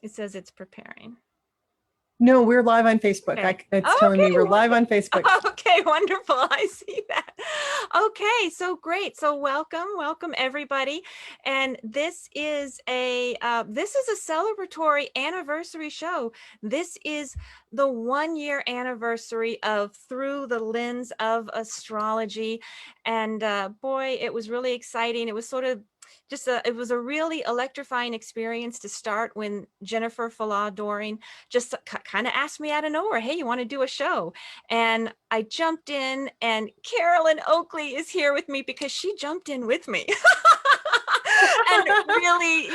It says it's preparing. No, we're live on Facebook. Okay. It's telling me we're live on Facebook. Okay, wonderful. I see that. Okay, so great. So welcome everybody. And this is a celebratory anniversary show. This is the 1 year anniversary of Through the Lens of Astrology. And boy, it was really exciting. It was sort of it was a really electrifying experience to start when Jennifer Falah Doring just kind of asked me out of nowhere, hey, you want to do a show? And I jumped in, and Carolyn Oakley is here with me because she jumped in with me. And really,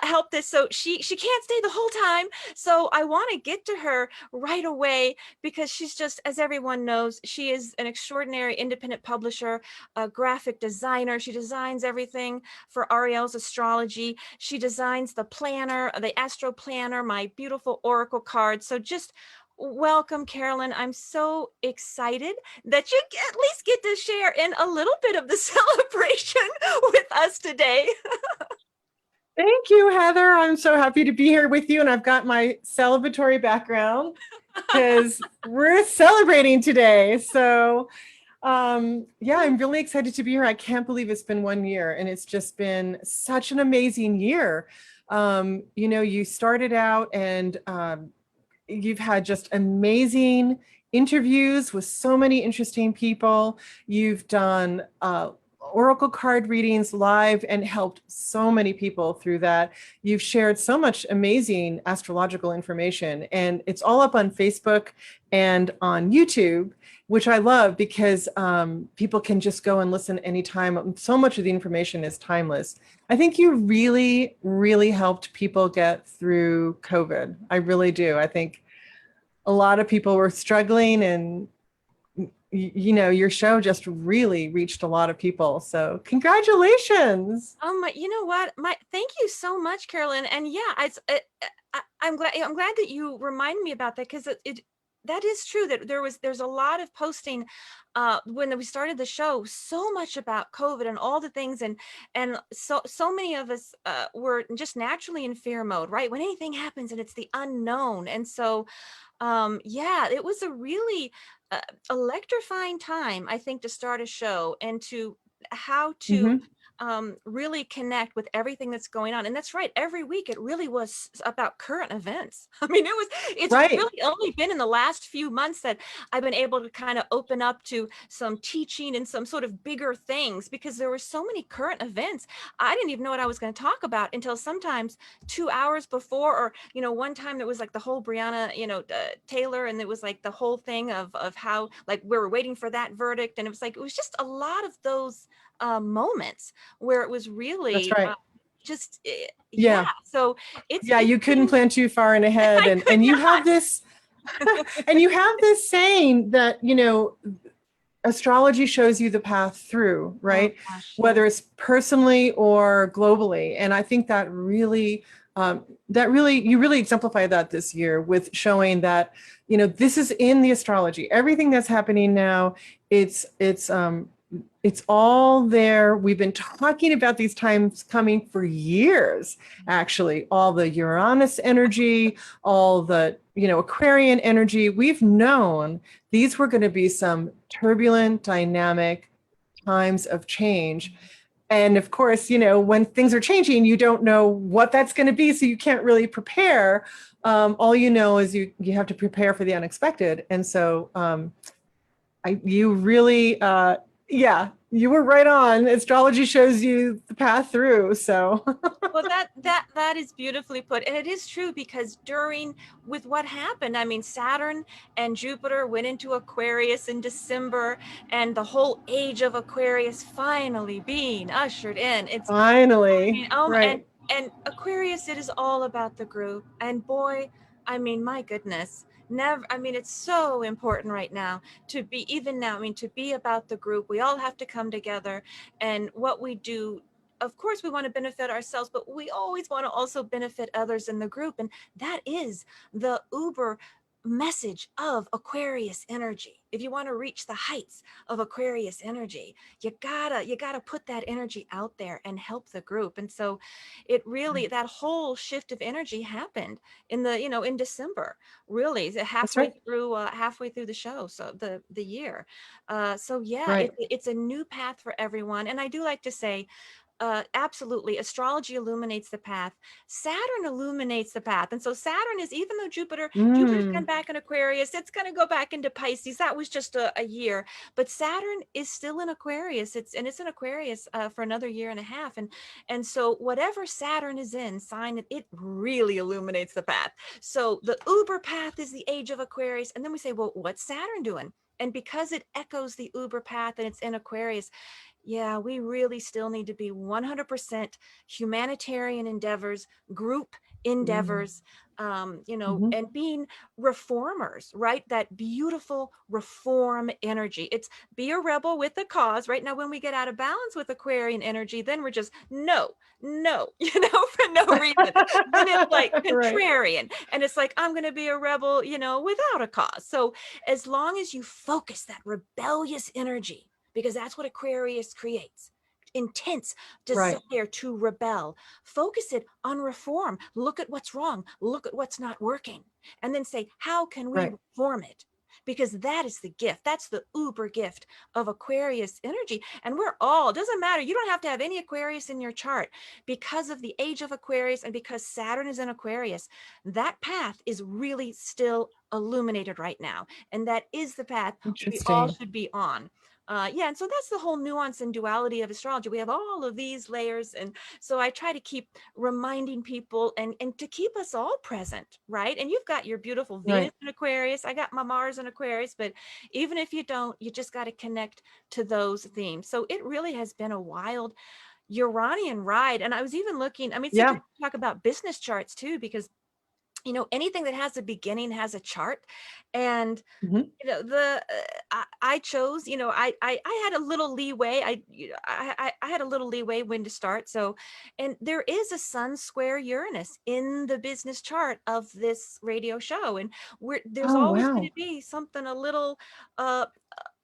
helped us. So she can't stay the whole time. So I want to get to her right away because she's just, as everyone knows, she is an extraordinary independent publisher, a graphic designer. She designs everything for Arielle's Astrology. She designs the planner, the Astro Planner, my beautiful oracle cards. So just welcome, Carolyn. I'm so excited that you at least get to share in a little bit of the celebration with us today. Thank you, Heather. I'm so happy to be here with you. And I've got my celebratory background because we're celebrating today. So yeah, I'm really excited to be here. I can't believe it's been 1 year and it's just been such an amazing year. You started out and you've had just amazing interviews with so many interesting people. You've done oracle card readings live and helped so many people through that. You've shared so much amazing astrological information, and it's all up on Facebook and on YouTube, which I love because people can just go and listen anytime. So much of the information is timeless. I think you really, really helped people get through COVID. I really do. I think a lot of people were struggling, and your show just really reached a lot of people. So congratulations. You know what? Thank you so much, Carolyn. And yeah, I'm glad that you reminded me about that, because that is true that there's a lot of posting when we started the show, so much about COVID and all the things, and so many of us were just naturally in fear mode, right? When anything happens and it's the unknown. And so yeah, it was a really electrifying time, I think, to start a show and to how to really connect with everything that's going on. And that's right, every week it really was about current events. I mean, it's Right. really only been in the last few months that I've been able to kind of open up to some teaching and some sort of bigger things, because there were so many current events. I didn't even know what I was going to talk about until sometimes 2 hours before, or one time it was like the whole Breonna Taylor, and it was like the whole thing of how, like, we were waiting for that verdict, and it was just a lot of those moments where it was really That's right. yeah. So you couldn't plan too far in ahead, and you have this and you have this saying that astrology shows you the path through, right? Oh, gosh, Whether it's personally or globally. And I think that really you really exemplify that this year with showing that this is in the astrology. Everything that's happening now, it's all there. We've been talking about these times coming for years, actually. All the Uranus energy, all the Aquarian energy. We've known these were going to be some turbulent, dynamic times of change. And of course, when things are changing, you don't know what that's going to be, so you can't really prepare. All you know is you have to prepare for the unexpected. And so you really, yeah, you were right on. Astrology shows you the path through. So well, that is beautifully put. And it is true, because with what happened, I mean, Saturn and Jupiter went into Aquarius in December, and the whole age of Aquarius finally being ushered in. It's finally, right. And Aquarius, it is all about the group. And boy, I mean, my goodness, it's so important right now to be, even now, to be about the group. We all have to come together, and what we do, of course, we want to benefit ourselves, but we always want to also benefit others in the group. And that is the uber message of Aquarius energy, if you want to reach the heights of Aquarius energy, you gotta put that energy out there and help the group. And so it really, that whole shift of energy happened in the, in December, really That's right. halfway through the show. So the year. So yeah, Right. it's a new path for everyone. And I do like to say, absolutely, astrology illuminates the path. Saturn illuminates the path. And so Saturn is, even though Jupiter's gone Mm. back in Aquarius, it's going to go back into Pisces. That was just a year, but Saturn is still in Aquarius. It's in Aquarius for another year and a half. And so whatever Saturn is in sign, it really illuminates the path. So the Uber path is the age of Aquarius. And then we say, well, what's Saturn doing? And because it echoes the Uber path and it's in Aquarius, yeah, we really still need to be 100% humanitarian endeavors, group Mm. endeavors, Mhm. and being reformers, right? That beautiful reform energy. It's be a rebel with a cause. Right now, when we get out of balance with Aquarian energy, then we're just no, no, for no reason. Then it's like Right. contrarian. And it's like, I'm going to be a rebel, without a cause. So as long as you focus that rebellious energy, because that's what Aquarius creates, intense Right. desire to rebel. Focus it on reform. Look at what's wrong. Look at what's not working. And then say, how can we Right. reform it? Because that is the gift. That's the uber gift of Aquarius energy. And we're all, doesn't matter. You don't have to have any Aquarius in your chart. Because of the age of Aquarius and because Saturn is in Aquarius, that path is really still illuminated right now. And that is the path we all Interesting. should be on. Yeah, and so that's the whole nuance and duality of astrology. We have all of these layers, and so I try to keep reminding people and to keep us all present, right? And you've got your beautiful Venus Right. in Aquarius. I got my Mars in Aquarius, but even if you don't, you just got to connect to those themes. So it really has been a wild Uranian ride. And I was even looking, I mean, it's Yeah. interesting to talk about business charts too, because anything that has a beginning has a chart. And Mhm. I chose, I had a little leeway. I had a little leeway when to start. So, and there is a Sun square Uranus in the business chart of this radio show, and there's Oh, always going wow. to be something a little uh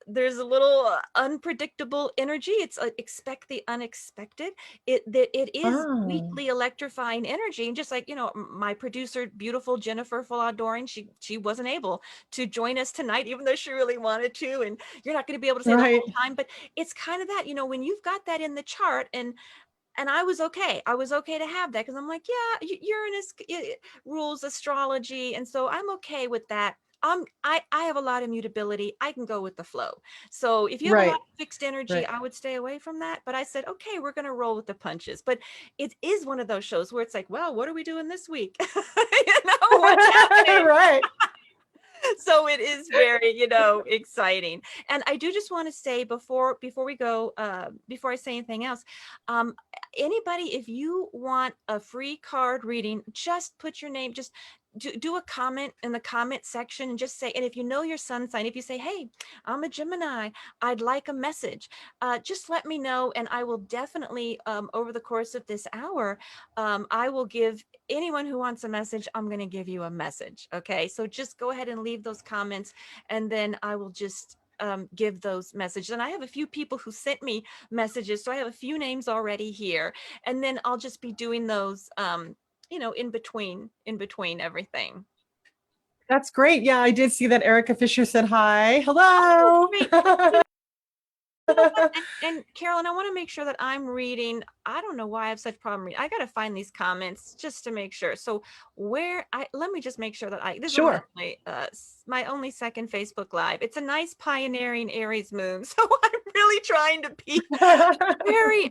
there's a little unpredictable energy. It's expect the unexpected. It is Oh, weekly electrifying energy, and just like my producer, beautiful Jennifer Foladoring, she wasn't able to join us tonight, even though she really wanted to. And you're not going to be able to say the right. whole time, but it's kind of that, when you've got that in the chart. And I was okay. I was okay to have that because I'm like, yeah, Uranus rules astrology, and so I'm okay with that. I have a lot of mutability. I can go with the flow. So if you have a lot Right. of fixed energy, Right. I would stay away from that. But I said, okay, we're gonna roll with the punches. But it is one of those shows where it's like, well, what are we doing this week? What's happening? Right. So it is very exciting. And I do just want to say before we go, before I say anything else, um anybody, if you want a free card reading, just put your name, just do a comment in the comment section and just say, and if you know your sun sign, if you say, hey, I'm a Gemini, I'd like a message, just let me know, and I will definitely, over the course of this hour, I will give anyone who wants a message, I'm going to give you a message. Okay. So just go ahead and leave those comments, and then I will just give those messages. And I have a few people who sent me messages. So I have a few names already here, and then I'll just be doing those, in between everything. That's great. Yeah, I did see that Erica Fisher said hi. Oh, Hello. great. You know what? And Carolyn, I want to make sure that I'm reading. I don't know why I have such problem reading. I got to find these comments just to make sure. So let me just make sure that this is Sure. my only second Facebook Live. It's a nice pioneering Aries moon. So I'm really trying to be very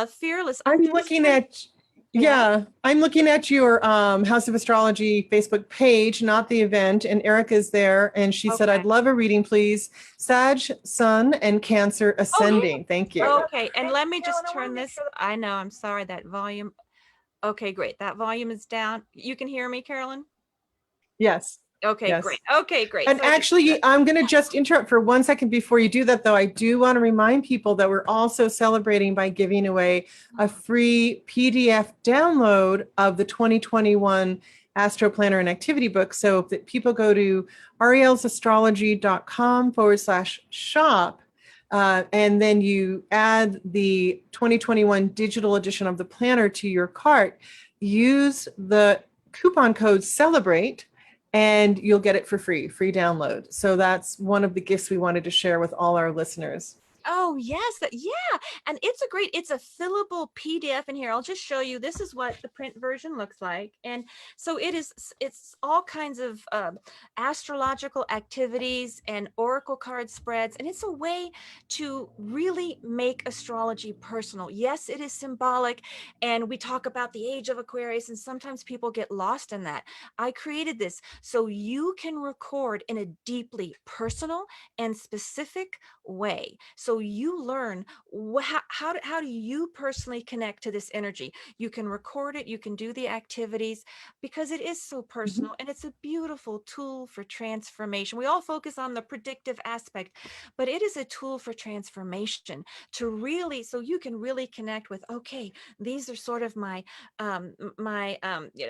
fearless. I'm I'm just looking trying. at, Yeah. yeah, I'm looking at your House of Astrology Facebook page, not the event, and Erica's there, and she said, Okay. I'd love a reading, please. Sag, Sun, and Cancer Oh, hey. ascending. Thank you. Okay. And let me just turn this. I know. I'm sorry, that volume. Okay, great. That volume is down. You can hear me, Carolyn? Yes. Okay, great. Yes. Okay, great. And So I just actually, I'm going to just interrupt for 1 second before you do that, though. I do want to remind people that we're also celebrating by giving away a free PDF download of the 2021 Astro Planner and Activity Book. So that people go to ariellesastrology.com/shop, and then you add the 2021 digital edition of the planner to your cart, use the coupon code CELEBRATE, and you'll get it for free download. So that's one of the gifts we wanted to share with all our listeners. Oh, yes. Yeah. And it's a fillable PDF in here. I'll just show you. This is what the print version looks like. And so it's all kinds of astrological activities and oracle card spreads. And it's a way to really make astrology personal. Yes, it is symbolic. And we talk about the age of Aquarius, and sometimes people get lost in that. I created this so you can record in a deeply personal and specific way. So you learn how do you personally connect to this energy. You can record it, you can do the activities, because it is so personal, and it's a beautiful tool for transformation. We all focus on the predictive aspect, but it is a tool for transformation, to really, so you can really connect with, okay, these are sort of my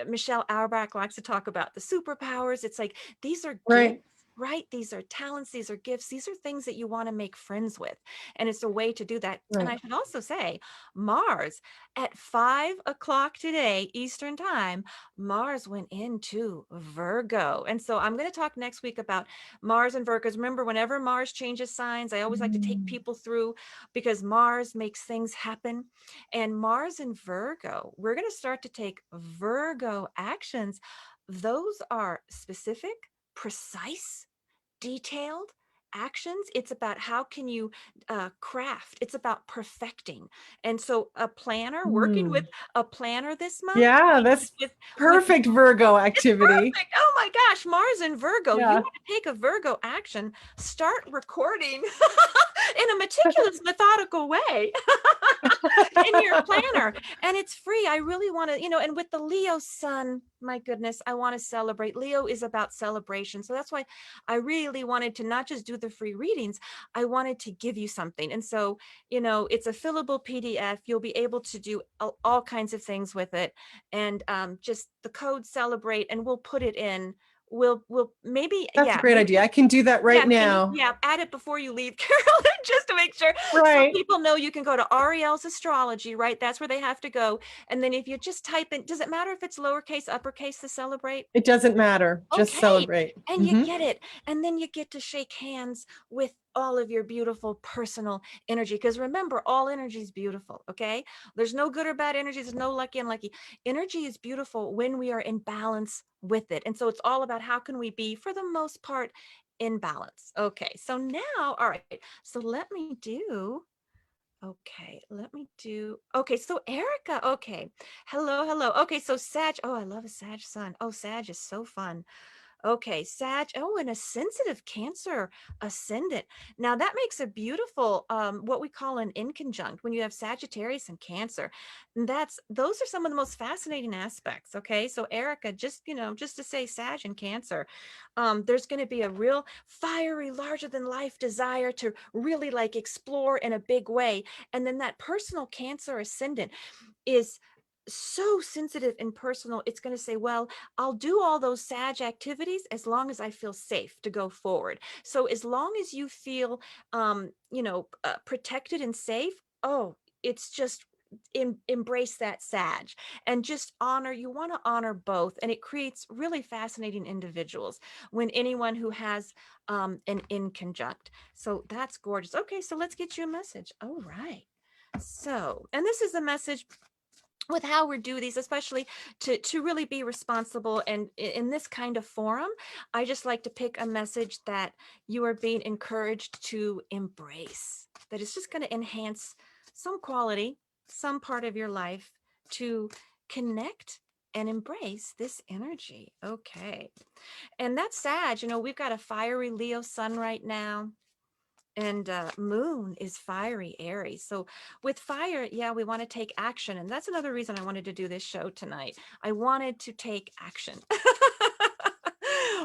Michelle Auerbach likes to talk about the superpowers. It's like, these are gifts, Right. right? These are talents, these are gifts, these are things that you want to make friends with. And it's a way to do that. And I Right. should also say, Mars at 5 o'clock today, Eastern time, Mars went into Virgo. And so I'm going to talk next week about Mars and Virgos. Remember, whenever Mars changes signs, I always like to take people through, because Mars makes things happen. And Mars and Virgo, we're going to start to take Virgo actions. Those are specific, precise, detailed actions. It's about how can you craft. It's about perfecting. And so working with Mm. a planner this month, Yeah, that's with perfect Virgo it's activity. perfect. Oh my gosh, Mars and Virgo. You Yeah. want to take a Virgo action, start recording in a meticulous, methodical way in your planner. And it's free. I really want to, and with the Leo sun, my goodness, I want to celebrate. Leo is about celebration. So that's why I really wanted to not just do the free readings, I wanted to give you something. And so, it's a fillable PDF. You'll be able to do all kinds of things with it. And just the code CELEBRATE, and we'll put it in. We'll maybe, That's a yeah, great maybe. idea. I can do that right Yeah, can you, now. yeah, add it before you leave, Carolyn, just to make sure. So Right. people know you can go to Arielle's Astrology, right? That's where they have to go. And then if you just type in, does it matter if it's lowercase, uppercase to celebrate? It doesn't matter. Just Okay. celebrate. And you Hmm. get it. And then you get to shake hands with all of your beautiful personal energy. Because remember, all energy is beautiful. Okay. There's no good or bad energy. There's no lucky and unlucky. Energy is beautiful when we are in balance with it. And so it's all about how can we be, for the most part, in balance. Okay. So now, all right. So okay, so Erica, okay. Hello, hello. Okay, so Sag, oh, I love a Sag sun. Oh, Sag is so fun. Okay, Sag. Oh, and a sensitive Cancer ascendant. Now that makes a beautiful, what we call an inconjunct when you have Sagittarius and Cancer. And those are some of the most fascinating aspects. Okay, so Erica, just to say Sag and Cancer, there's going to be a real fiery, larger than life desire to really like explore in a big way. And then that personal Cancer ascendant is so sensitive and personal. It's going to say, well, I'll do all those Sag activities as long as I feel safe to go forward. So as long as you feel, protected and safe, oh, it's just embrace that Sag, and just you want to honor both. And it creates really fascinating individuals when anyone who has an inconjunct. So that's gorgeous. Okay, so let's get you a message. All right. So, and this is a message with how we do these, especially to really be responsible. And in this kind of forum, I just like to pick a message that you are being encouraged to embrace, that is just going to enhance some quality, some part of your life, to connect and embrace this energy. Okay. And that's Sag, we've got a fiery Leo sun right now, and moon is fiery Aries. So with fire, yeah, we want to take action. And that's another reason I wanted to do this show tonight. I wanted to take action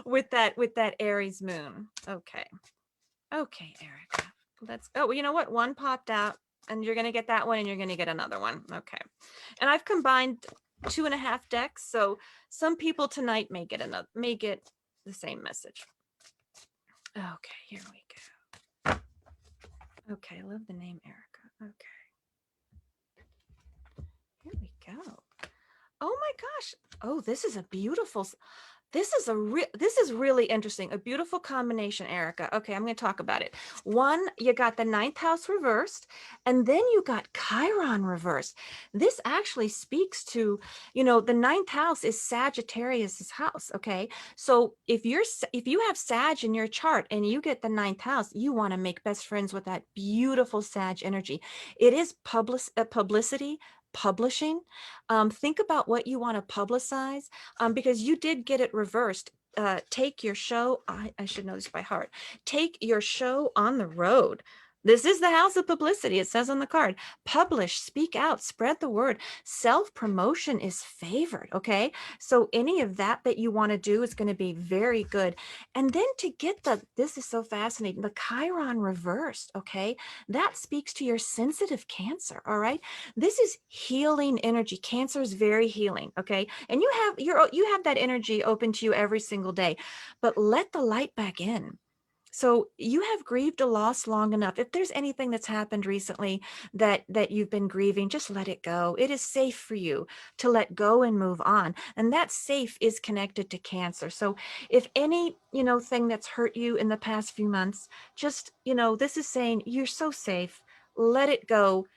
with that Aries moon. Okay. Okay, Erica. Well, you know what? One popped out, and you're going to get that one, and you're going to get another one. Okay. And I've combined 2.5 decks. So some people tonight may get the same message. Okay, here we go. Okay, I love the name Erica. Okay, here we go. Oh my gosh. Oh, this is a beautiful. This is really interesting. A beautiful combination, Erica. Okay, I'm going to talk about it. One, you got the 9th house reversed, and then you got Chiron reversed. This actually speaks to, the 9th house is Sagittarius's house. Okay, so if you have Sag in your chart and you get the 9th house, you want to make best friends with that beautiful Sag energy. It is publicity. Publishing. Think about what you want to publicize, because you did get it reversed. Take your show. I should know this by heart. Take your show on the road. This is the house of publicity. It says on the card, publish, speak out, spread the word. Self-promotion is favored. Okay. So any of that you want to do is going to be very good. And then to get this is so fascinating, the Chiron reversed. Okay. That speaks to your sensitive Cancer. All right. This is healing energy. Cancer is very healing. Okay. And you have that energy open to you every single day, but let the light back in. So you have grieved a loss long enough. If there's anything that's happened recently that you've been grieving, just let it go. It is safe for you to let go and move on. And that safe is connected to Cancer. So if any, thing that's hurt you in the past few months, just, this is saying you're so safe. Let it go.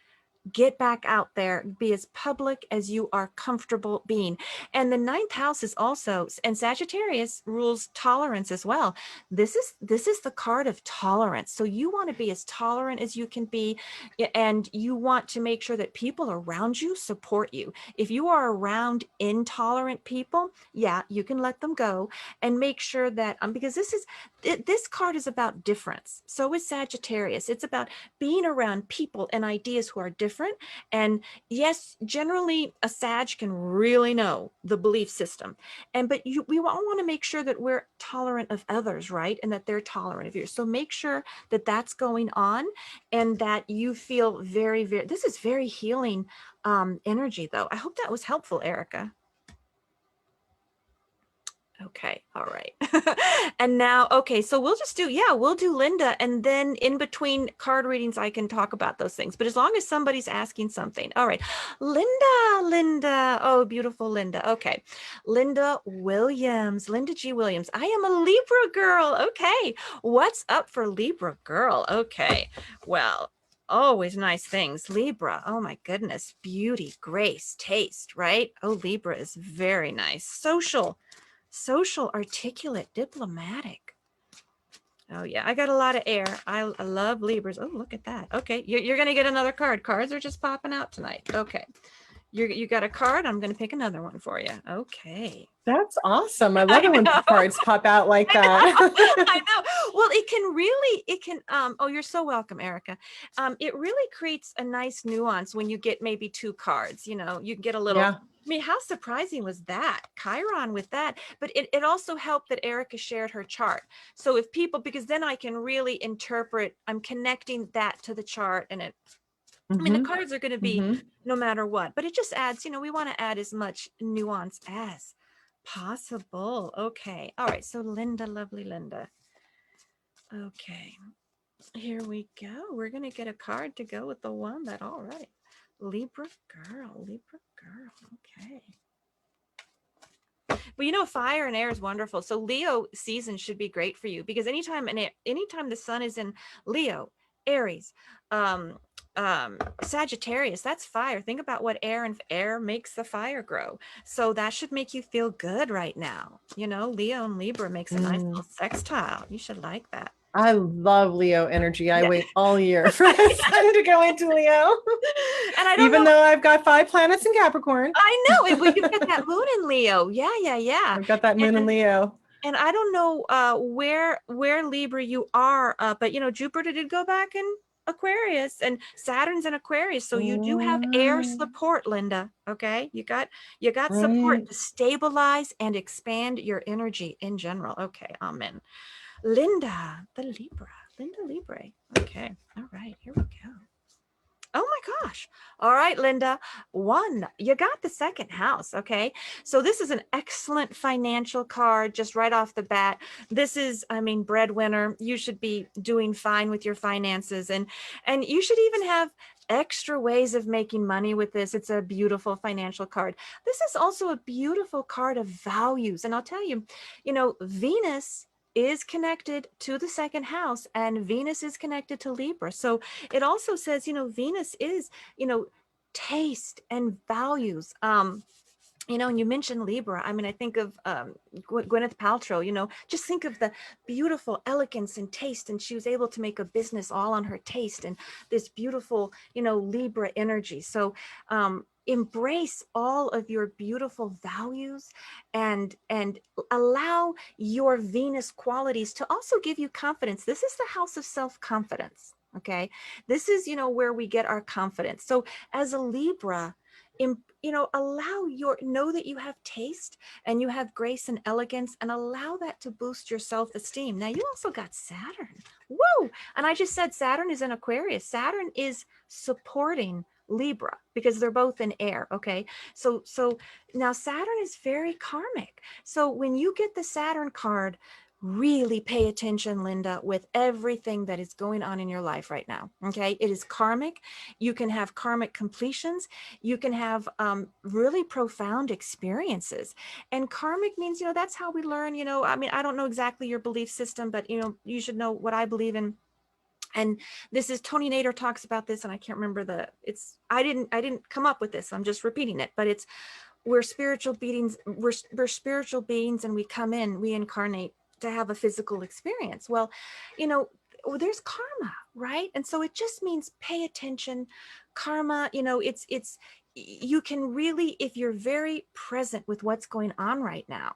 Get back out there, be as public as you are comfortable being. And the 9th house is also, and Sagittarius rules tolerance as well. This is the card of tolerance. So you want to be as tolerant as you can be, and you want to make sure that people around you support you. If you are around intolerant people, yeah, you can let them go, and make sure that, because this card is about difference. So is Sagittarius. It's about being around people and ideas who are different. And yes, generally a Sag can really know the belief system. But we all want to make sure that we're tolerant of others, right? And that they're tolerant of you. So make sure that that's going on, and that you feel very, very, this is very healing energy though. I hope that was helpful, Erica. Okay. All right. And now, okay. So we'll do Linda. And then in between card readings, I can talk about those things. But as long as somebody's asking something. All right. Linda. Oh, beautiful Linda. Okay. Linda G. Williams. I am a Libra girl. Okay. What's up for Libra girl? Okay. Well, always nice things. Libra. Oh my goodness. Beauty, grace, taste, right? Oh, Libra is very nice. Social, articulate, diplomatic. Oh yeah, I got a lot of air. I love Libras. Oh, look at that. Okay, you're gonna get another card. Cards are just popping out tonight. Okay, you got a card. I'm gonna pick another one for you. Okay. That's awesome. I love it when cards pop out like that. I know. Well, oh, you're so welcome, Erica. It really creates a nice nuance when you get maybe 2 cards, you can get a little, Yeah. I mean, how surprising was that? Chiron with that. But it also helped that Erica shared her chart. So if people, because then I can really interpret, I'm connecting that to the chart, and I mean, the cards are going to be no matter what, but it just adds, we want to add as much nuance as possible. Okay. All right. So Linda, lovely Linda. Okay. Here we go. We're going to get a card to go with the one that, all right. Libra girl. Okay. Well, fire and air is wonderful. So Leo season should be great for you, because anytime the sun is in Leo, Aries, Sagittarius, that's fire. Think about what air makes the fire grow. So that should make you feel good right now. Leo and Libra makes a nice little sextile. You should like that. I love Leo energy. I wait all year for the sun to go into Leo. And I don't even though I've got 5 planets in Capricorn. I know. You've got that moon in Leo. Yeah. I've got that moon in Leo. And I don't know where Libra you are, but Jupiter did go back in Aquarius, and Saturn's in Aquarius, so you do have air support, Linda. Okay, you got support to stabilize and expand your energy in general. Okay, amen. Linda Libra. Okay, all right, here we go. Oh my gosh. All right, Linda. One, you got the second house. Okay. So this is an excellent financial card just right off the bat. This is, I mean, breadwinner. You should be doing fine with your finances, and you should even have extra ways of making money with this. It's a beautiful financial card. This is also a beautiful card of values. And I'll tell you, Venus is connected to the second house, and Venus is connected to Libra. So it also says, Venus is, taste and values. And you mentioned Libra. I mean, I think of Gwyneth Paltrow, just think of the beautiful elegance and taste. And she was able to make a business all on her taste and this beautiful, Libra energy. So embrace all of your beautiful values and allow your Venus qualities to also give you confidence. This is the house of self-confidence. Okay. This is, where we get our confidence. So as a Libra, know that you have taste and you have grace and elegance, and allow that to boost your self-esteem. Now you also got Saturn. Whoa. And I just said Saturn is in Aquarius. Saturn is supporting Libra because they're both in air. Okay. So now Saturn is very karmic. So when you get the Saturn card, really pay attention, Linda, with everything that is going on in your life right now. Okay. It is karmic. You can have karmic completions. You can have really profound experiences. And karmic means, that's how we learn, I mean, I don't know exactly your belief system, but, you should know what I believe in. And this is Tony Nader talks about this, and I can't remember I didn't come up with this. I'm just repeating it, but we're spiritual beings. We're spiritual beings, and we come in, we incarnate to have a physical experience. Well, there's karma, right? And so it just means pay attention. Karma, you can really, if you're very present with what's going on right now,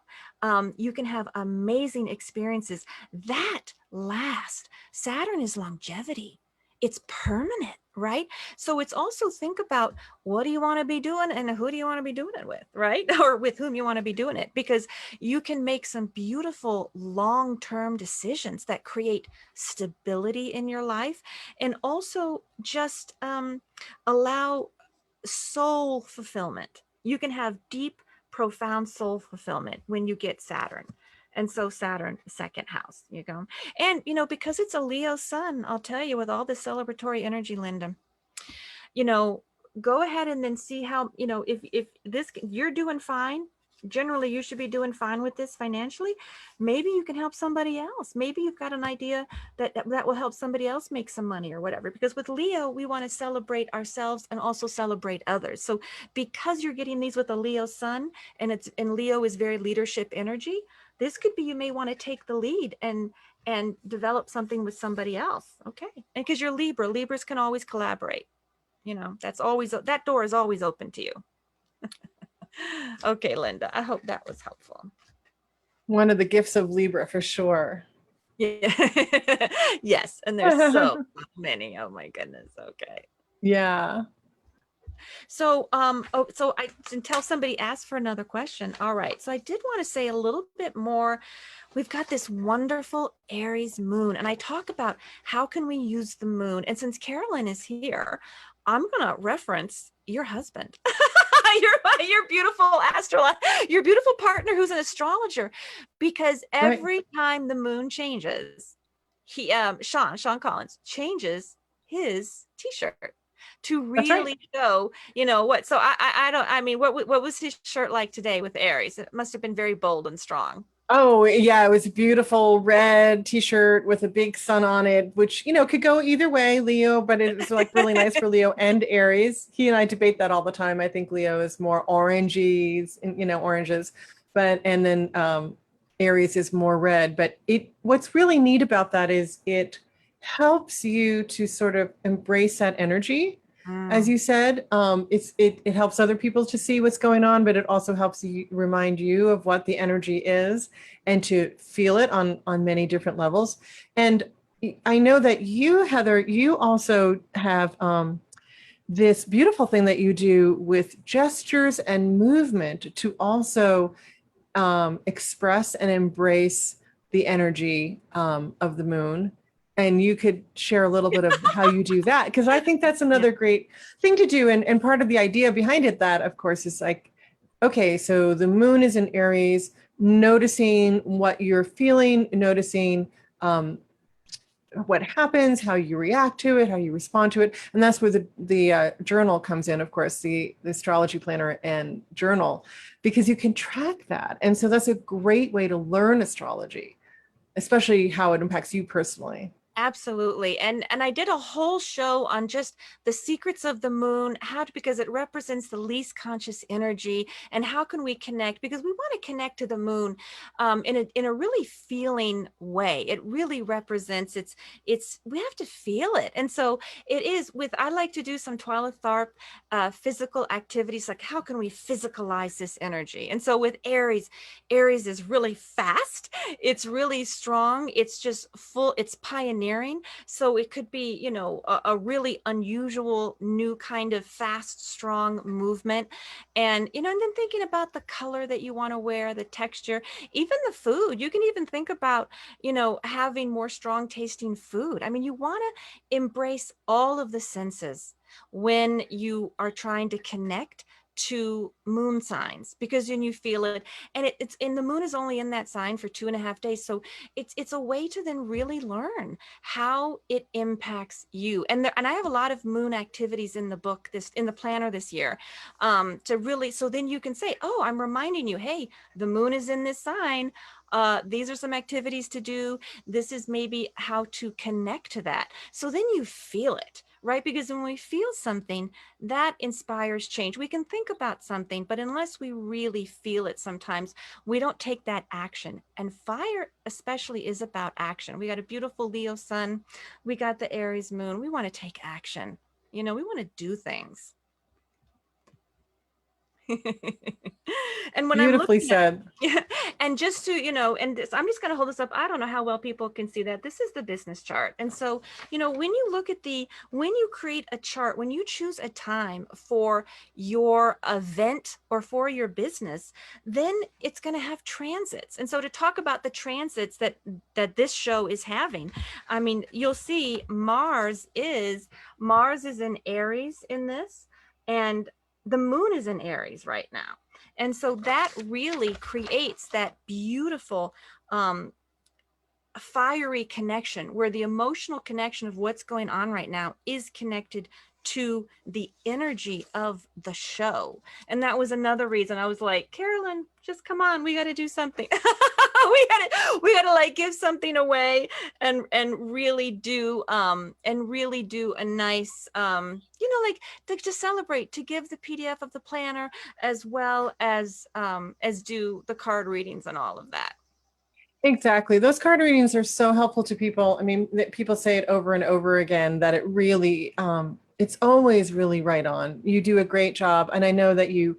you can have amazing experiences that last. Saturn is longevity. It's permanent, right? So it's also think about what do you want to be doing and who do you want to be doing it with, right? Or with whom you want to be doing it, because you can make some beautiful long-term decisions that create stability in your life, and also just allow soul fulfillment. You can have deep, profound soul fulfillment when you get Saturn. And so Saturn, second house, And, because it's a Leo sun, I'll tell you, with all the celebratory energy, Linda, go ahead and then see how, if this, you're doing fine. Generally, you should be doing fine with this financially. Maybe you can help somebody else. Maybe you've got an idea that will help somebody else make some money or whatever. Because with Leo, we want to celebrate ourselves and also celebrate others. So because you're getting these with a Leo sun, and Leo is very leadership energy, this could be, you may want to take the lead and develop something with somebody else. Okay. And because you're Libras can always collaborate. That door is always open to you. Okay, Linda, I hope that was helpful. One of the gifts of Libra for sure. Yeah. Yes. And there's so many. Oh my goodness. Okay. Yeah. So, until somebody asked for another question. All right. So I did want to say a little bit more. We've got this wonderful Aries moon, and I talk about how can we use the moon. And since Carolyn is here, I'm going to reference your husband. your beautiful your beautiful partner who's an astrologer, because every time the moon changes, Sean Collins changes his t-shirt to really show, what. So what was his shirt like today with Aries? It must have been very bold and strong. Oh, yeah. It was a beautiful red t-shirt with a big sun on it, which, could go either way, Leo, but it was like really nice for Leo and Aries. He and I debate that all the time. I think Leo is more oranges, and then Aries is more red. But what's really neat about that is it helps you to sort of embrace that energy. As you said, it helps other people to see what's going on, but it also helps you remind you of what the energy is and to feel it on many different levels. And I know that you, Heather, you also have this beautiful thing that you do with gestures and movement to also express and embrace the energy of the moon. And you could share a little bit of how you do that, because I think that's Yeah. another great thing to do. And part of the idea behind it, that of course is like, okay, so the moon is in Aries, noticing what you're feeling, noticing what happens, how you react to it, how you respond to it. And that's where the journal comes in, of course, the astrology planner and journal, because you can track that. And so that's a great way to learn astrology, especially how it impacts you personally. Absolutely. And I did a whole show on just the secrets of the moon, because it represents the least conscious energy, and how can we connect, because we want to connect to the moon in a really feeling way. It really represents it's we have to feel it. And so it is with, I like to do some Twyla Tharp physical activities, like how can we physicalize this energy? And so with Aries, Aries is really fast, it's really strong, it's just full, it's pioneering. So it could be, a really unusual new kind of fast, strong movement. And then thinking about the color that you want to wear, the texture, even the food. You can even think about, having more strong tasting food. I mean, you want to embrace all of the senses when you are trying to connect to moon signs, because then you feel it. And the moon is only in that sign for 2.5 days. So it's a way to then really learn how it impacts you. And I have a lot of moon activities in the book, in the planner this year, to really, so then you can say, oh, I'm reminding you, hey, the moon is in this sign. These are some activities to do. This is maybe how to connect to that. So then you feel it, right? Because when we feel something, that inspires change. We can think about something, but unless we really feel it, sometimes we don't take that action. And fire especially is about action. We got a beautiful Leo sun, we got the Aries moon. We want to take action. We want to do things. And when I'm Beautifully looking at, said. yeah, and just to, and this, I'm just going to hold this up. I don't know how well people can see that. This is the business chart. And so, when you look at when you create a chart, when you choose a time for your event or for your business, then it's going to have transits. And so to talk about the transits that this show is having, I mean, you'll see Mars is in Aries in this, and the moon is in Aries right now. And so that really creates that beautiful fiery connection, where the emotional connection of what's going on right now is connected to the energy of the show. And that was another reason I was like, Carolyn, just come on, we got to do something. we got to like give something away, and really do a nice like to celebrate, to give the PDF of the planner, as well as do the card readings and all of that. Exactly. Those card readings are so helpful to people. I mean, people say it over and over again, that it really, it's always really right on. You do a great job. And I know that you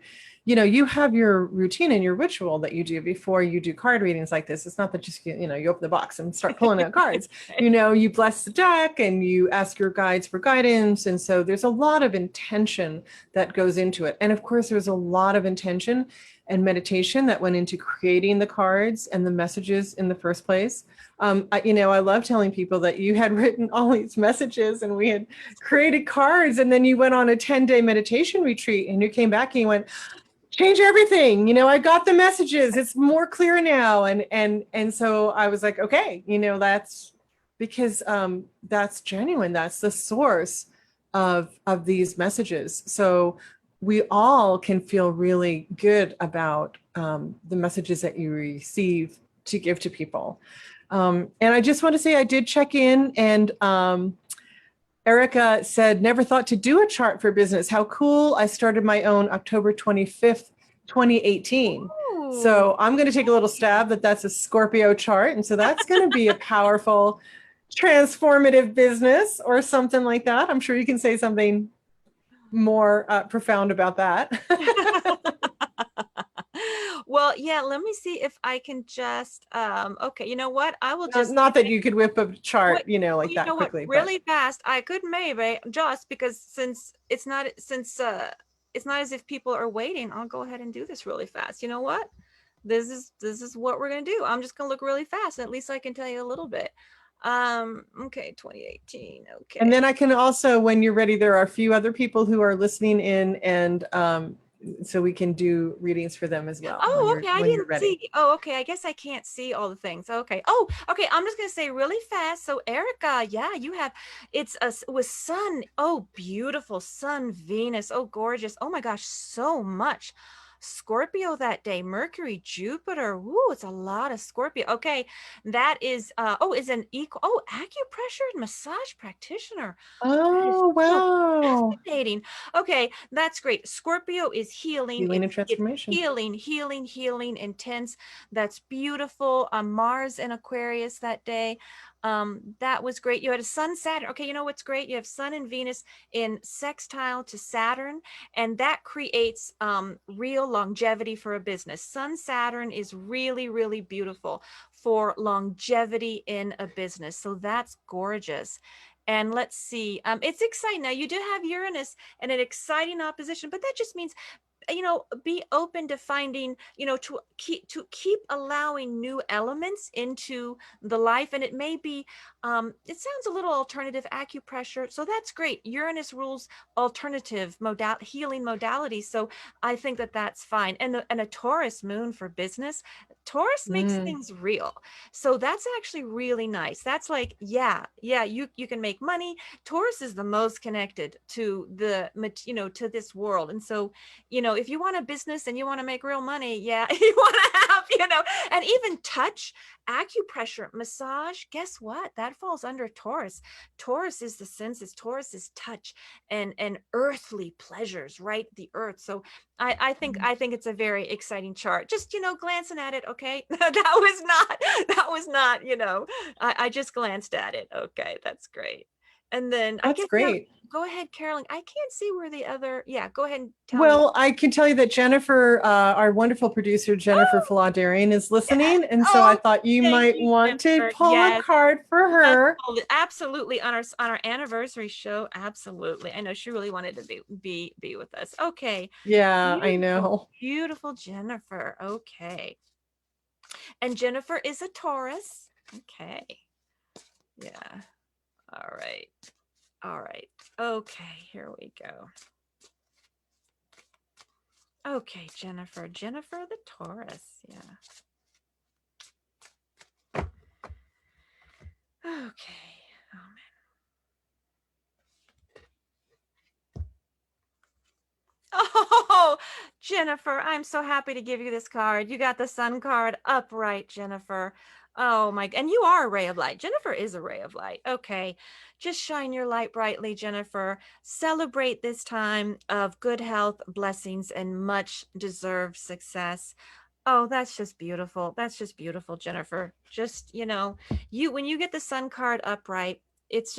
have your routine and your ritual that you do before you do card readings like this. It's not that just, you open the box and start pulling out cards. You bless the deck and you ask your guides for guidance. And so there's a lot of intention that goes into it. And of course, there's a lot of intention and meditation that went into creating the cards and the messages in the first place. I love telling people that you had written all these messages and we had created cards, and then you went on a 10-day meditation retreat and you came back and you went, change everything. I got the messages. It's more clear now. And so I was like, okay, that's because that's genuine. That's the source of these messages. So we all can feel really good about the messages that you receive to give to people. And I just want to say I did check in, and Erica said, never thought to do a chart for business. How cool. I started my own October 25th, 2018. Ooh. So I'm going to take a little stab that's a Scorpio chart. And so that's going to be a powerful, transformative business or something like that. I'm sure you can say something more profound about that. Well, yeah, let me see if I can just okay, you know what? I will just Not that you could whip a chart, what, like that quickly. Really fast. I could maybe, just because since it's not as if people are waiting, I'll go ahead and do this really fast. You know what? This is what we're gonna do. I'm just gonna look really fast. At least I can tell you a little bit. Okay, 2018. And Okay. then I can also, when you're ready, there are a few other people who are listening in, and so we can do readings for them as well Oh, okay. I when you're didn't ready. see. Oh, okay. I guess I can't see all the things. Okay. Oh, okay. I'm just gonna say really fast. So, Erica, yeah, you have it's a with Sun. Oh, beautiful Sun, Venus. Oh, gorgeous. Oh my gosh, so much. Scorpio that day. Mercury, Jupiter. Woo, it's a lot of Scorpio. Okay, that is is an equal. Oh, acupressure and massage practitioner. That is Oh, so wow. fascinating. Okay, that's great. Scorpio is healing. Healing and It's transformation. healing, healing, healing, intense. That's beautiful. Mars in Aquarius that day. That was great. You had a Sun, Saturn. Okay, you know what's great? You have Sun and Venus in sextile to Saturn, and that creates real longevity for a business. Sun, Saturn is really, really beautiful for longevity in a business. So that's gorgeous. And let's see, it's exciting. Now you do have Uranus and an exciting opposition, but that just means be open to finding, to keep allowing new elements into the life. And it may be, it sounds a little alternative acupressure, so that's great. Uranus rules alternative healing modalities, so I think that that's fine. And a Taurus moon for business. Taurus makes Mm. things real, so that's actually really nice. That's like, yeah, you can make money. Taurus is the most connected to to this world, and so if you want a business and you want to make real money, yeah, you want to have, and even touch, acupressure, massage, guess what? That falls under Taurus. Taurus is the senses, Taurus is touch and earthly pleasures, right? The earth. So I think it's a very exciting chart. Just, glancing at it, okay. that was not, I just glanced at it. Okay, that's great. And then I That's guess now great. go ahead, Carolyn. I can't see where the other, yeah, go ahead and tell me. Well, I can tell you that Jennifer, our wonderful producer, Jennifer Oh, Faladarian, is yes. listening. And so I Oh, thought you thank might you, want to Jennifer. pull a Yes. card for Let's her. hold it. Absolutely, on our anniversary show. Absolutely. I know she really wanted to be with us. Okay. Yeah, I Beautiful, know. beautiful Jennifer. Okay. And Jennifer is a Taurus. Okay. Yeah. All right. All right. Okay, here we go. Okay, Jennifer. Jennifer the Taurus. Yeah. Okay. Oh, oh, Jennifer, I'm so happy to give you this card. You got the Sun card upright, Jennifer. Oh my, and you are a ray of light. Jennifer is a ray of light. Okay. Just shine your light brightly, Jennifer. Celebrate this time of good health, blessings, and much deserved success. Oh, that's just beautiful. That's just beautiful, Jennifer. Just, when you get the Sun card upright, it's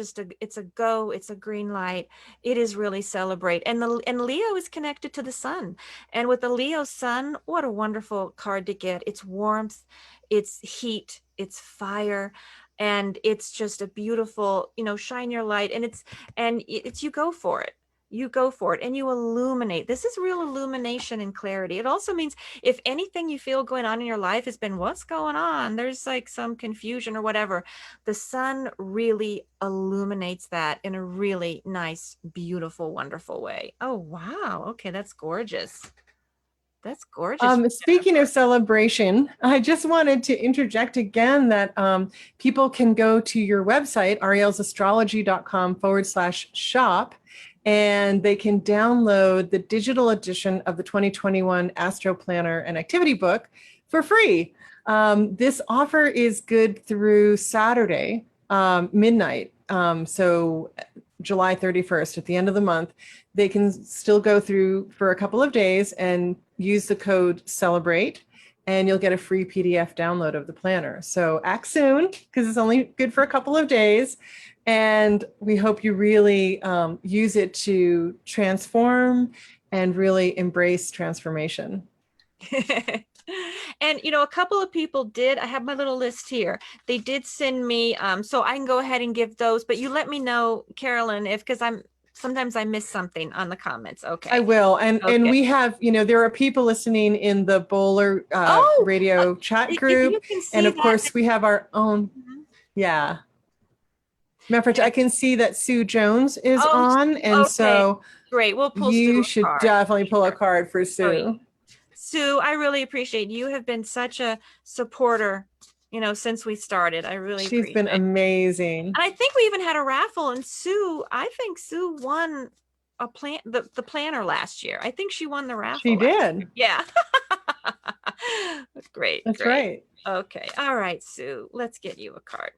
a go, it's a green light. It is really celebrate. And Leo is connected to the sun. And with the Leo sun, what a wonderful card to get. It's warmth, it's heat, it's fire, and it's just a beautiful, shine your light. And it's you go for it. You go for it and you illuminate. This is real illumination and clarity. It also means if anything you feel going on in your life has been what's going on, there's like some confusion or whatever, the sun really illuminates that in a really nice, beautiful, wonderful way. Oh, wow. Okay, that's gorgeous. That's gorgeous, Speaking of Jennifer. celebration, I just wanted to interject again that people can go to your website, ariellesastrology.com/shop, and they can download the digital edition of the 2021 Astro Planner and Activity Book for free. This offer is good through Saturday, midnight. So July 31st, at the end of the month, they can still go through for a couple of days and use the code CELEBRATE, and you'll get a free PDF download of the planner. So act soon, because it's only good for a couple of days. And we hope you really use it to transform and really embrace transformation. And a couple of people did. I have my little list here. They did send me, so I can go ahead and give those. But you let me know, Carolyn, if because I'm sometimes I miss something on the comments. I Okay. will. And Okay. we have, there are people listening in the Bowler Oh, radio chat if you group. can And see of that. course, we have our own. Mhm. Yeah. Matter of fact, I can see that Sue Jones is Oh, on, and okay, so great. We'll pull Sue you a should card. definitely pull a Sure. card for Oh, yeah. Sue. Sue, I really appreciate you have been such a supporter, since we started. I really She's appreciate been it. amazing. And I think we even had a raffle, and Sue, I think Sue won the planner last year. I think she won the She raffle last year. did. Yeah. Great, That's great. right. Okay. All right, Sue, let's get you a card.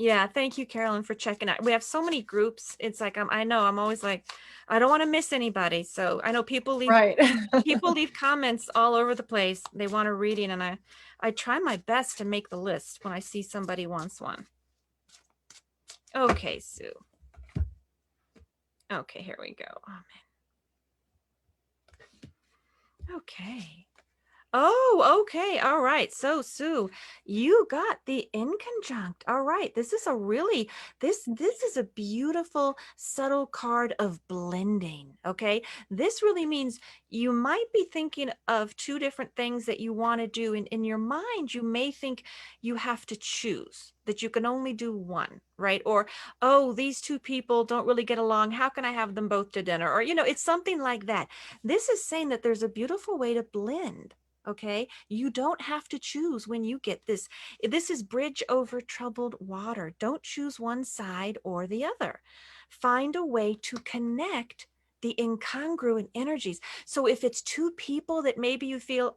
Yeah, thank you, Carolyn, for checking out. We have so many groups. It's like I know I'm always like, I don't want to miss anybody. So I know people leave Right. people leave comments all over the place. They want a reading, and I try my best to make the list when I see somebody wants one. Okay, Sue. Okay, here we go. Oh man. Okay. Oh, okay. All right. So, Sue, you got the inconjunct. All right. This is a really this is a beautiful subtle card of blending, okay? This really means you might be thinking of two different things that you want to do in your mind. You may think you have to choose, that you can only do one, right? Or, oh, these two people don't really get along. How can I have them both to dinner? Or, it's something like that. This is saying that there's a beautiful way to blend. Okay, you don't have to choose when you get this. This is bridge over troubled water. Don't choose one side or the other. Find a way to connect the incongruent energies. So if it's two people that maybe you feel,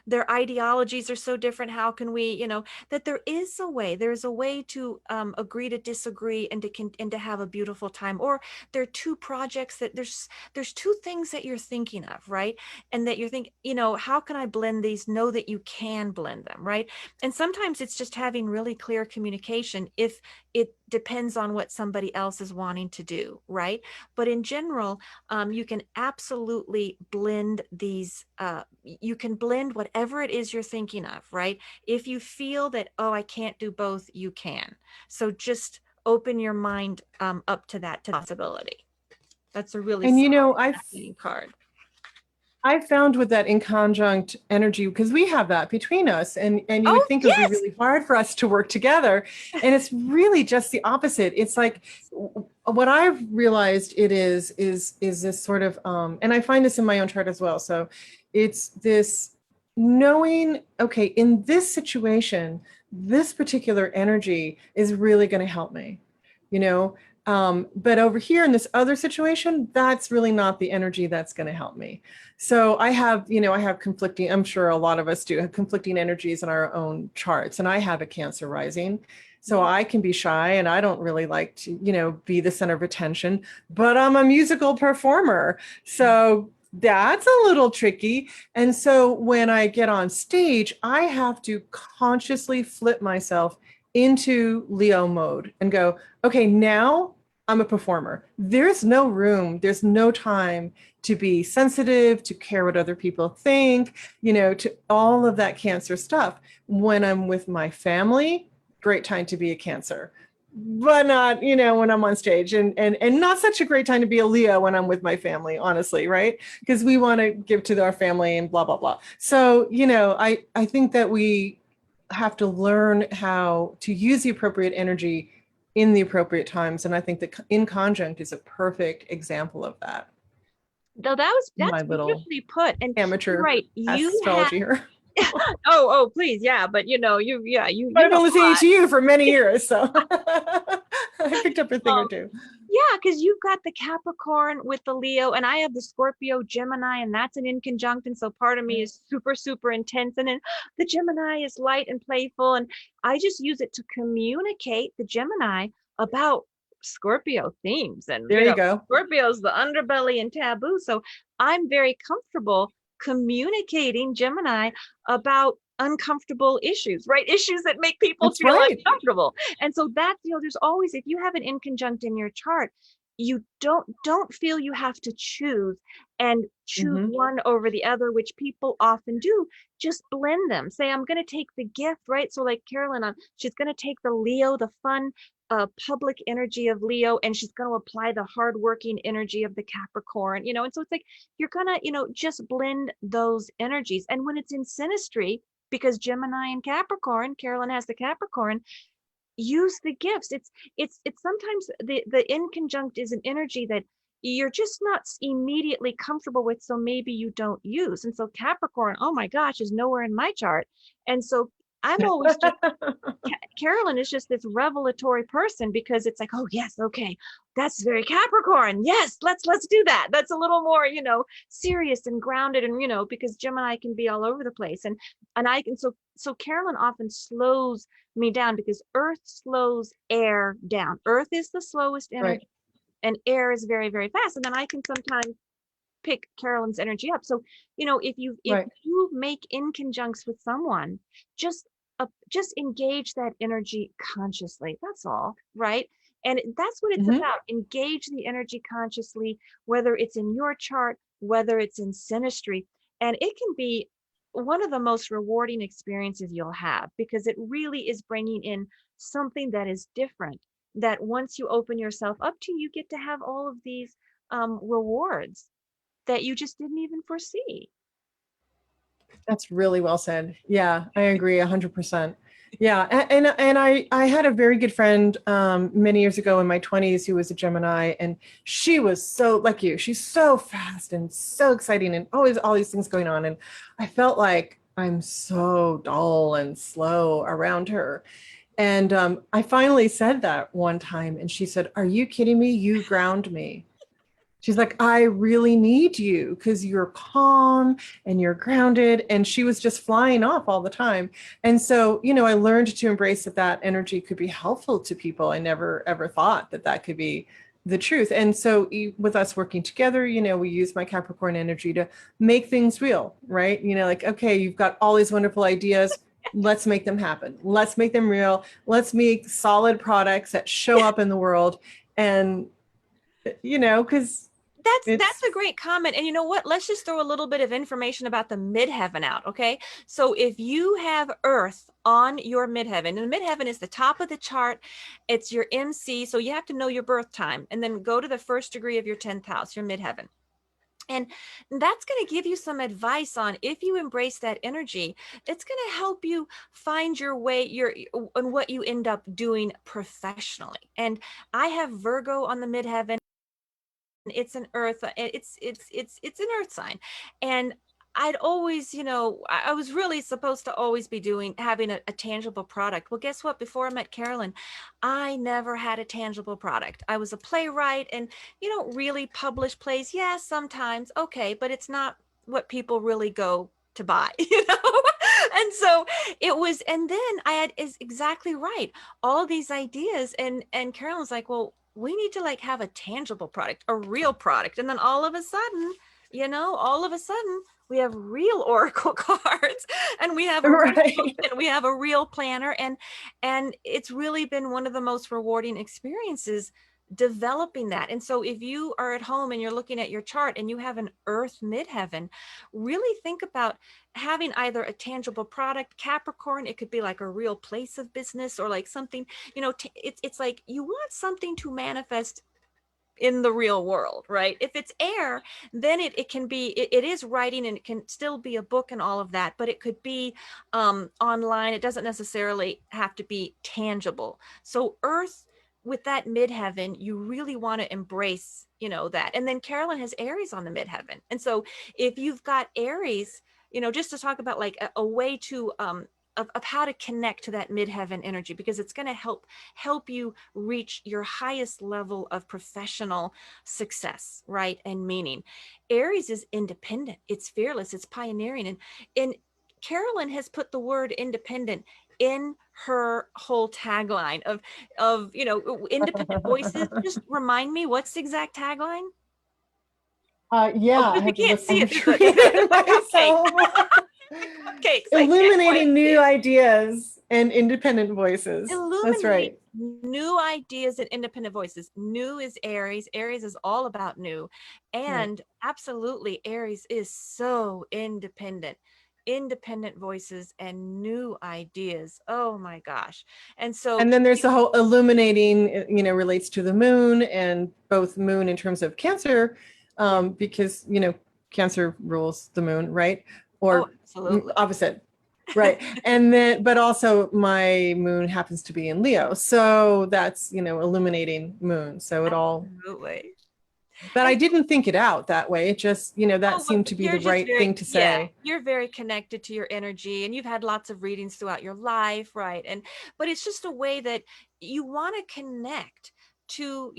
their ideologies are so different, how can we, that there is a way, there's a way to agree to disagree and to have a beautiful time. Or there are two projects that there's two things that you're thinking of, right? And that you're thinking, how can I blend these? Know that you can blend them, right? And sometimes it's just having really clear communication if it depends on what somebody else is wanting to do, right? But in general, you can absolutely blend these. You can blend whatever it is you're thinking of, right? If you feel that, oh, I can't do both, you can. So just open your mind up to that possibility. That's a really And fascinating card. I found with that inconjunct energy, because we have that between us, and you Oh, would think it would be yes. really hard for us to work together. And it's really just the opposite. It's like what I've realized it is this sort of and I find this in my own chart as well. So it's this knowing, okay, in this situation, this particular energy is really going to help me, you know. But over here in this other situation, that's really not the energy that's going to help me. So I have conflicting, I'm sure a lot of us do have conflicting energies in our own charts. And I have a Cancer rising. So I can be shy and I don't really like to, be the center of attention, but I'm a musical performer. So that's a little tricky. And so when I get on stage, I have to consciously flip myself into Leo mode and go, okay, now I'm a performer. There's no room, there's no time to be sensitive, to care what other people think, to all of that Cancer stuff. When I'm with my family, great time to be a Cancer, but not, when I'm on stage, and not such a great time to be a Leo when I'm with my family, honestly, right? Because we want to give to our family and blah, blah, blah. So, I think that we have to learn how to use the appropriate energy in the appropriate times. And I think that inconjunct is a perfect example of that. Though My that's little beautifully put. And you're amateur right. You have astrology here. oh, please, yeah, but you I've know been a listening lot. to you for many years, so I picked up a thing or two. Yeah, because you've got the Capricorn with the Leo, and I have the Scorpio Gemini, and that's an inconjunct. And so part of me is super, super intense. And then the Gemini is light and playful. And I just use it to communicate the Gemini about Scorpio themes. And, There you go. Scorpio's the underbelly and taboo. So I'm very comfortable communicating Gemini about uncomfortable issues, right? Issues that make people That's feel right. uncomfortable. And so that's, there's always, if you have an inconjunct in your chart, you don't feel you have to choose and choose one over the other, which people often do. Just blend them. Say, I'm going to take the gift, right? So like Carolyn, she's going to take the Leo, the fun, public energy of Leo, and she's going to apply the hardworking energy of the Capricorn, and so it's like, you're going to, just blend those energies. And when it's in synastry, because Gemini and Capricorn, Carolyn has the Capricorn, use the gifts. It's sometimes the inconjunct is an energy that you're just not immediately comfortable with, so maybe you don't use. And so Capricorn, oh my gosh, is nowhere in my chart. And so I'm always just Carolyn is just this revelatory person, because it's like, oh yes, okay, that's very Capricorn. Yes, let's do that. That's a little more, serious and grounded, and because Gemini can be all over the place, and I can so Carolyn often slows me down, because Earth slows air down. Earth is the slowest Right. energy, and air is very, very fast. And then I can sometimes pick Carolyn's energy up. So, if Right. you make inconjuncts with someone, just just engage that energy consciously. That's all, right? And that's what it's Mhm. about. Engage the energy consciously, whether it's in your chart, whether it's in synastry. And it can be one of the most rewarding experiences you'll have, because it really is bringing in something that is different, that once you open yourself up to, you get to have all of these rewards that you just didn't even foresee. That's really well said. Yeah, I agree 100%. Yeah, and I had a very good friend many years ago in my 20s who was a Gemini, and she was so like you. She's so fast and so exciting, and always all these things going on. And I felt like I'm so dull and slow around her. And I finally said that one time, and she said, "Are you kidding me? You ground me." She's like, I really need you because you're calm and you're grounded. And she was just flying off all the time. And so, I learned to embrace that energy could be helpful to people. I never ever thought that could be the truth. And so, with us working together, we use my Capricorn energy to make things real, right? Like, okay, you've got all these wonderful ideas. Let's make them happen. Let's make them real. Let's make solid products that show up in the world. And, because That's it's a great comment. And you know what? Let's just throw a little bit of information about the midheaven out, okay? So if you have Earth on your midheaven, and the midheaven is the top of the chart, it's your MC, so you have to know your birth time, and then go to the first degree of your 10th house, your midheaven. And that's going to give you some advice on, if you embrace that energy, it's going to help you find your way, and what you end up doing professionally. And I have Virgo on the midheaven. It's an earth, it's an earth sign. And I'd always, I was really supposed to always be having a tangible product. Well, guess what? Before I met Carolyn, I never had a tangible product. I was a playwright, and you don't really publish plays. Yeah, sometimes, okay, but it's not what people really go to buy, And so it was, and then I had, is exactly right, all these ideas, and Carolyn was like, well, we need to like have a tangible product, a real product. And then all of a sudden, we have real oracle cards, and we have a real right. and we have a real planner, and it's really been one of the most rewarding experiences developing that. And so if you are at home and you're looking at your chart and you have an earth midheaven, really think about having either a tangible product. Capricorn, it could be like a real place of business, or like something, it's like you want something to manifest in the real world, right? If it's air, then it can be, it is writing, and it can still be a book and all of that, but it could be online. It doesn't necessarily have to be tangible. So earth, with that midheaven, you really want to embrace, that. And then Carolyn has Aries on the midheaven. And so if you've got Aries, just to talk about like a way to of how to connect to that midheaven energy, because it's going to help you reach your highest level of professional success, right, and meaning. Aries is independent, it's fearless, it's pioneering, and Carolyn has put the word independent in her whole tagline of independent voices. Just remind me, what's the exact tagline? Oh, Yeah, I because you have to can't look. see I'm it, there's reading it the cupcake. myself. The cupcakes, I can't quite Illuminating see new it. ideas and independent voices. That's Illuminate right. new ideas and independent voices. New is Aries. Aries is all about new. Right. And absolutely, Aries is so independent. Independent voices and new ideas. Oh my gosh. And so, And then there's the whole illuminating, relates to the moon, and both moon in terms of Cancer, yeah. because, Cancer rules the moon, right? Oh, Or absolutely. opposite. Right. And then, but also my moon happens to be in Leo. So that's, illuminating moon. So it all, Absolutely. but I And didn't think it out that way. It just, that oh, well, seemed to be the you're just right very, thing to yeah, say. you're very connected to your energy and you've had lots of readings throughout your life, right? And, but it's just a way that you want to connect to,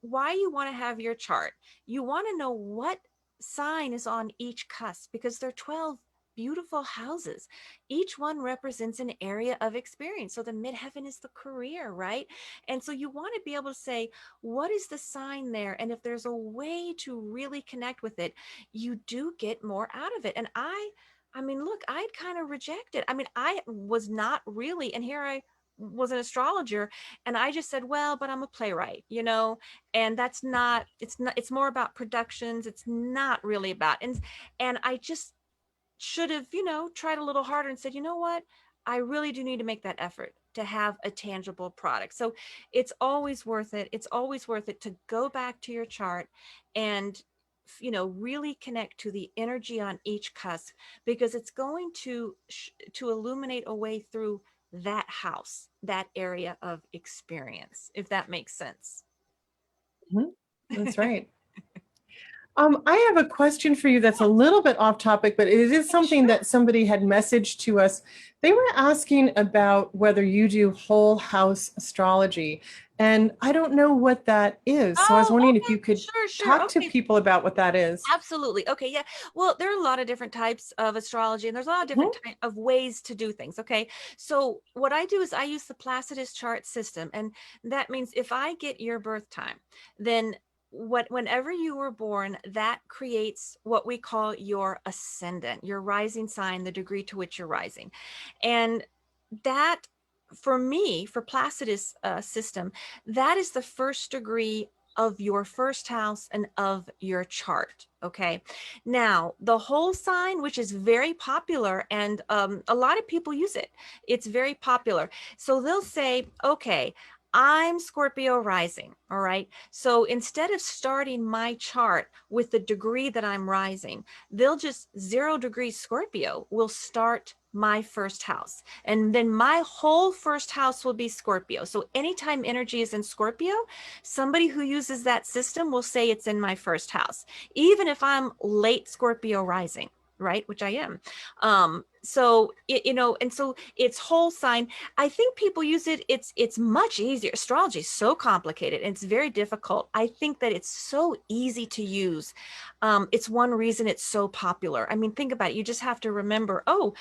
why you want to have your chart. You want to know what sign is on each cusp because there are 12 beautiful houses. Each one represents an area of experience. So the midheaven is the career, right? And so you want to be able to say, what is the sign there? And if there's a way to really connect with it, you do get more out of it. And I mean, look, I'd kind of rejected. I mean, I was not really, and here I was an astrologer, and I just said, well, but I'm a playwright, and that's not, it's more about productions. It's not really about, and I just should have, tried a little harder and said, you know what? I really do need to make that effort to have a tangible product. So it's always worth it. It's always worth it to go back to your chart and really connect to the energy on each cusp because it's going to illuminate a way through that house, that area of experience, if that makes sense. Mhm. That's right. I have a question for you that's a little bit off topic, but it is something Sure. that somebody had messaged to us. They were asking about whether you do whole house astrology, and I don't know what that is. So I was Oh, wondering if okay. you could Sure. talk to Okay. people about what that is. Absolutely. Okay. Yeah. Well, there are a lot of different types of astrology and there's a lot of different Mhm. type of ways to do things. Okay. So what I do is I use the Placidus chart system. And that means if I get your birth time, then whenever you were born, that creates what we call your ascendant, your rising sign, the degree to which you're rising. And that for me, for Placidus system, that is the first degree of your first house and of your chart. Okay. Now, the whole sign, which is very popular, and a lot of people use it, it's very popular. So they'll say, okay, I'm Scorpio rising. All right. So instead of starting my chart with the degree that I'm rising, they'll just 0 degrees Scorpio will start my first house. And then my whole first house will be Scorpio. So anytime energy is in Scorpio, somebody who uses that system will say it's in my first house, even if I'm late Scorpio rising, right? Which I am. So and so it's whole sign. I think people use it. It's much easier. Astrology is so complicated and it's very difficult. I think that it's so easy to use. It's one reason it's so popular. I mean, think about it. You just have to remember, oh,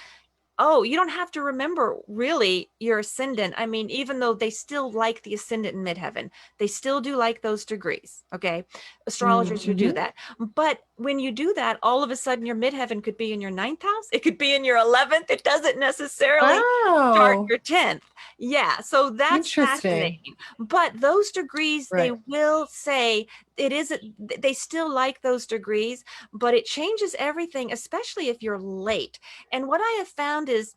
you don't have to remember really your ascendant. I mean, even though they still like the ascendant in midheaven, they still do like those degrees. Okay. Astrologers who do Mhm. that. But when you do that, all of a sudden your midheaven could be in your ninth house. It could be in your 11th. It doesn't necessarily start Oh, your 10th. Yeah. So that's interesting. fascinating. But those degrees, they Right. will say it isn't, they still like those degrees, but it changes everything, especially if you're late. And what I have found is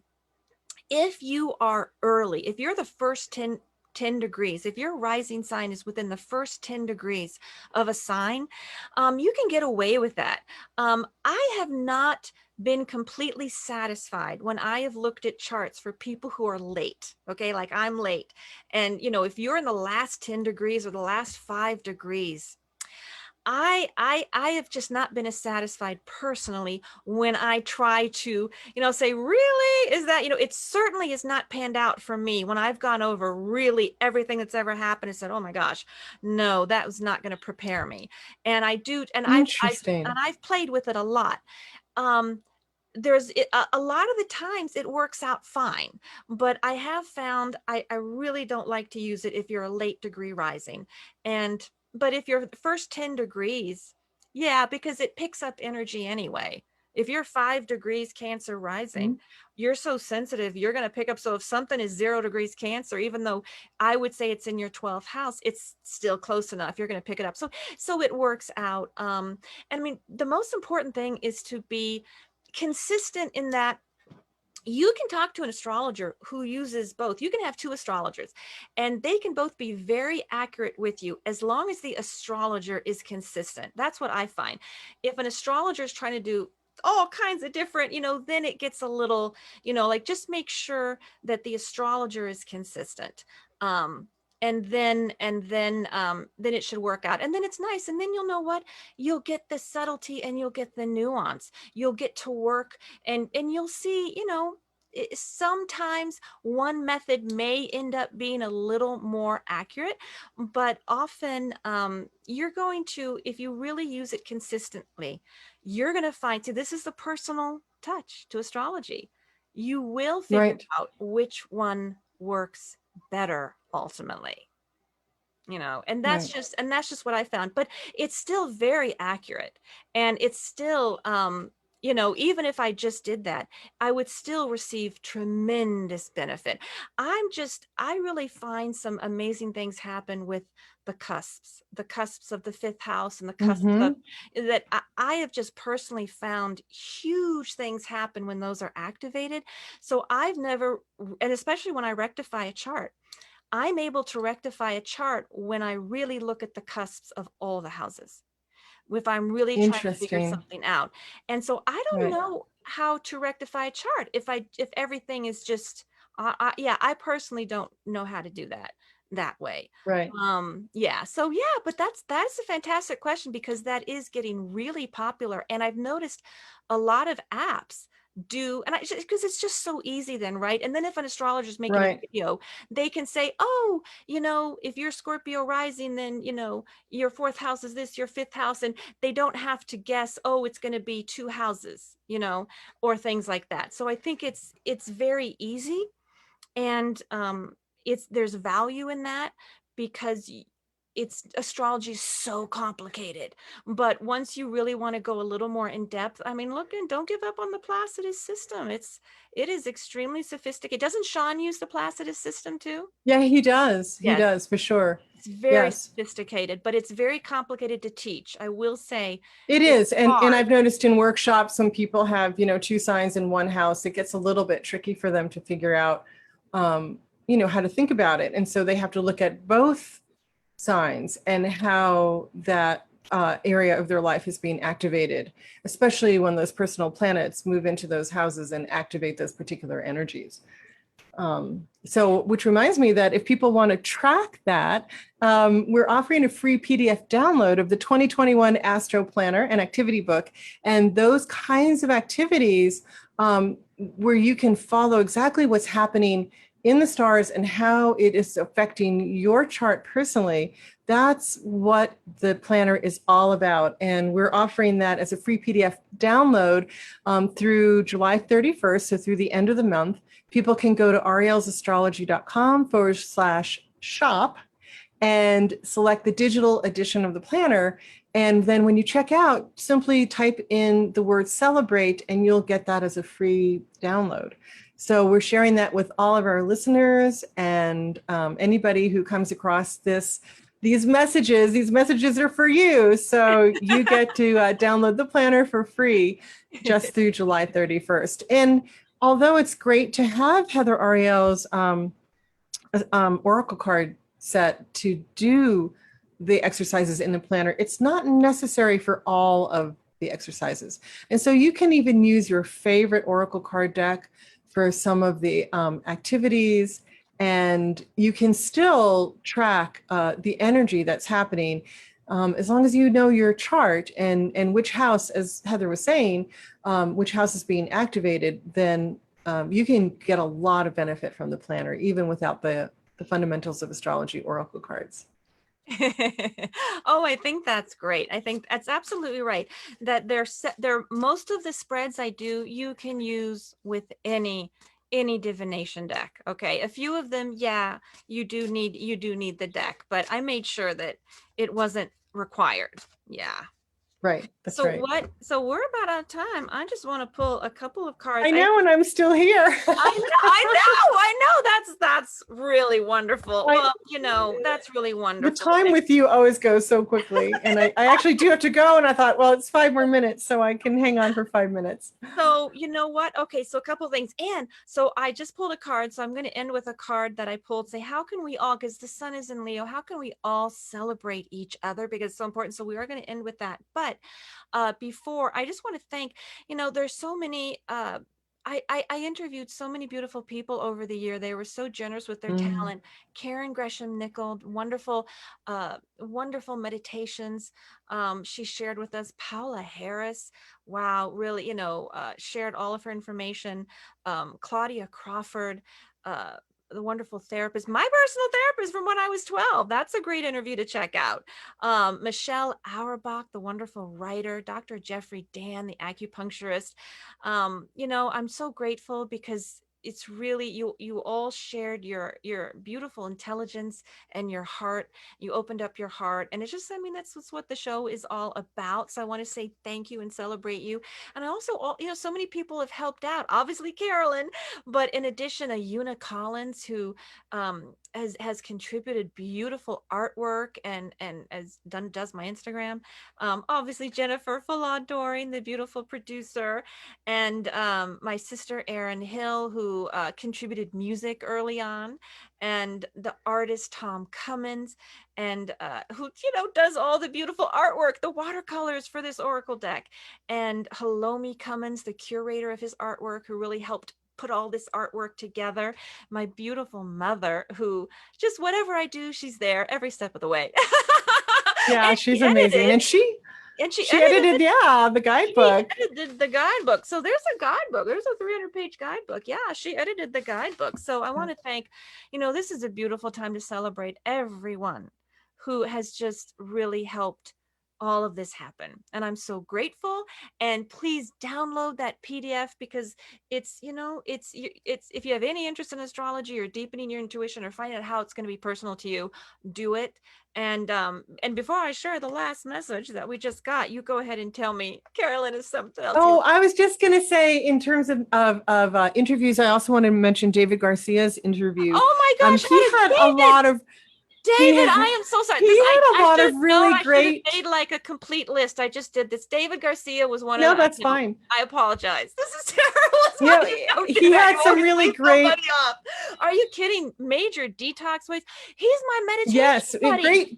if you are early, if you're the first 10 degrees, if your rising sign is within the first 10 degrees of a sign, you can get away with that. I have not been completely satisfied when I have looked at charts for people who are late. Okay, like I'm late. And, if you're in the last 10 degrees or the last 5 degrees, I have just not been as satisfied personally when I try to, say, really, is that, it certainly is not panned out for me when I've gone over really everything that's ever happened and said, oh my gosh, no, that was not going to prepare me. And I do, and Interesting. I've played with it a lot. Um, a lot of the times it works out fine, but I have found I really don't like to use it if you're a late degree rising. And but if you're the first 10 degrees, yeah, because it picks up energy anyway. If you're 5 degrees Cancer rising, Mhm. you're so sensitive, you're going to pick up. So if something is 0 degrees Cancer, even though I would say it's in your 12th house, it's still close enough. You're going to pick it up. So it works out. And I mean, the most important thing is to be consistent in that you can talk to an astrologer who uses both. You can have two astrologers and they can both be very accurate with you as long as the astrologer is consistent. That's what I find. If an astrologer is trying to do all kinds of different, then it gets a little, like, just make sure that the astrologer is consistent. And then it should work out, and then it's nice, and then you'll know what, you'll get the subtlety and you'll get the nuance, you'll get to work, and you'll see, sometimes one method may end up being a little more accurate, but often you're going to, if you really use it consistently, you're going to find, so this is the personal touch to astrology, you will figure Right. out which one works better ultimately, and that's Right. just what I found. But it's still very accurate, and it's still even if I just did that, I would still receive tremendous benefit. I really find some amazing things happen with the cusps of the fifth house, and the cusps of Mm-hmm. that. I have just personally found huge things happen when those are activated. So I've never, and especially when I rectify a chart, I'm able to rectify a chart when I really look at the cusps of all the houses, if I'm really trying to figure Interesting. something out. And so I don't Right. know how to rectify a chart if everything is just, yeah, I personally don't know how to do that way. Right. Yeah, so yeah, but that's a fantastic question, because that is getting really popular, and I've noticed a lot of apps do, and because it's just so easy then, right? And then if an astrologer is making a Right. video, they can say, oh, if you're Scorpio rising, then your fourth house is this, your fifth house, and they don't have to guess, oh, it's going to be two houses, or things like that. So I think it's very easy, and there's value in that, because it's astrology is so complicated. But once you really want to go a little more in depth, I mean, look, and don't give up on the Placidus system. It is extremely sophisticated. Doesn't Sean use the Placidus system too? Yeah, he does. He Yes, does for sure. it's very Yes. sophisticated, but it's very complicated to teach, I will say. It It's is. And hard. I've noticed in workshops, some people have, two signs in one house. It gets a little bit tricky for them to figure out, how to think about it. And so they have to look at both signs and how that area of their life is being activated, especially when those personal planets move into those houses and activate those particular energies. So, which reminds me that if people want to track that, we're offering a free PDF download of the 2021 Astro Planner and Activity Book. And those kinds of activities where you can follow exactly what's happening in the stars and how it is affecting your chart personally, that's what the planner is all about. And we're offering that as a free PDF download through July 31st, so through the end of the month. People can go to ariellesastrology.com/shop and select the digital edition of the planner. And then when you check out, simply type in the word celebrate and you'll get that as a free download. So we're sharing that with all of our listeners, and anybody who comes across these messages are for you. So you get to download the planner for free just through July 31st. And although it's great to have Heather Arielle's oracle card set to do the exercises in the planner, it's not necessary for all of the exercises. And so you can even use your favorite oracle card deck for some of the activities, and you can still track the energy that's happening as long as you know your chart and which house, as Heather was saying, which house is being activated, then you can get a lot of benefit from the planner, even without the fundamentals of astrology oracle cards. Oh, I think that's great. I think that's absolutely right. That they're most of the spreads I do, you can use with any divination deck. Okay, a few of them, yeah, you do need the deck, but I made sure that it wasn't required. Yeah. Right, that's So right. what? So we're about out of time. I just want to pull a couple of cards. I know, and I'm still here. I know. That's really wonderful. Well, that's really The wonderful. time with you always goes so quickly. And I actually do have to go. And I thought, well, it's 5 more minutes, so I can hang on for 5 minutes. So you know what? Okay, so a couple of things. And so I just pulled a card. So I'm going to end with a card that I pulled. Say, how can we all, because the sun is in Leo, how can we all celebrate each other? Because it's so important. So we are going to end with that. But But before, I just want to thank, there's so many, I interviewed so many beautiful people over the year. They were so generous with their Mm. talent. Karen Gresham Nickel, wonderful meditations. She shared with us. Paula Harris, wow, really, shared all of her information. Claudia Crawford, uh, the wonderful therapist, my personal therapist from when I was 12. That's a great interview to check out. Michelle Auerbach, the wonderful writer, Dr. Jeffrey Dan, the acupuncturist. I'm so grateful because it's really you all shared your beautiful intelligence and your heart. You opened up your heart, and it's just, I mean, that's what the show is all about. So I want to say thank you and celebrate you. And I also, so many people have helped out, obviously Carolyn, but in addition, a Una Collins, who has contributed beautiful artwork and does my Instagram. Obviously Jennifer Falad Doring, the beautiful producer, and my sister Erin Hill, who contributed music early on, and the artist Tom Cummins, and who does all the beautiful artwork, the watercolors for this oracle deck, and Halomi Cummins, the curator of his artwork, who really helped put all this artwork together. My beautiful mother, who just whatever I do, she's there every step of the way. Yeah, And she's amazing. she She edited edited, yeah, the she guidebook. edited the guidebook. So there's a guidebook. There's a 300-page guidebook. Yeah, she edited the guidebook. So I want to thank, this is a beautiful time to celebrate everyone who has just really helped all of this happen. And I'm so grateful. And please download that PDF, because it's if you have any interest in astrology or deepening your intuition or finding out how it's going to be personal to you, do it. And before I share the last message that we just got, you go ahead and tell me, Carolyn, is something else you. Oh, I was just going to say, in terms of interviews, I also want to mention David Garcia's interviews. Oh my gosh, He how had a did David? lot of he David, had I am so sorry. he This had a I lot should of have known. really I should have great. made like a complete list. I just did this. David Garcia was one of No, the, that's fine. I apologize. This is terrible. It's You my know, show he today. had I some always really leave great. somebody off. Are you kidding? Major detox ways. He's my meditation Yes, buddy.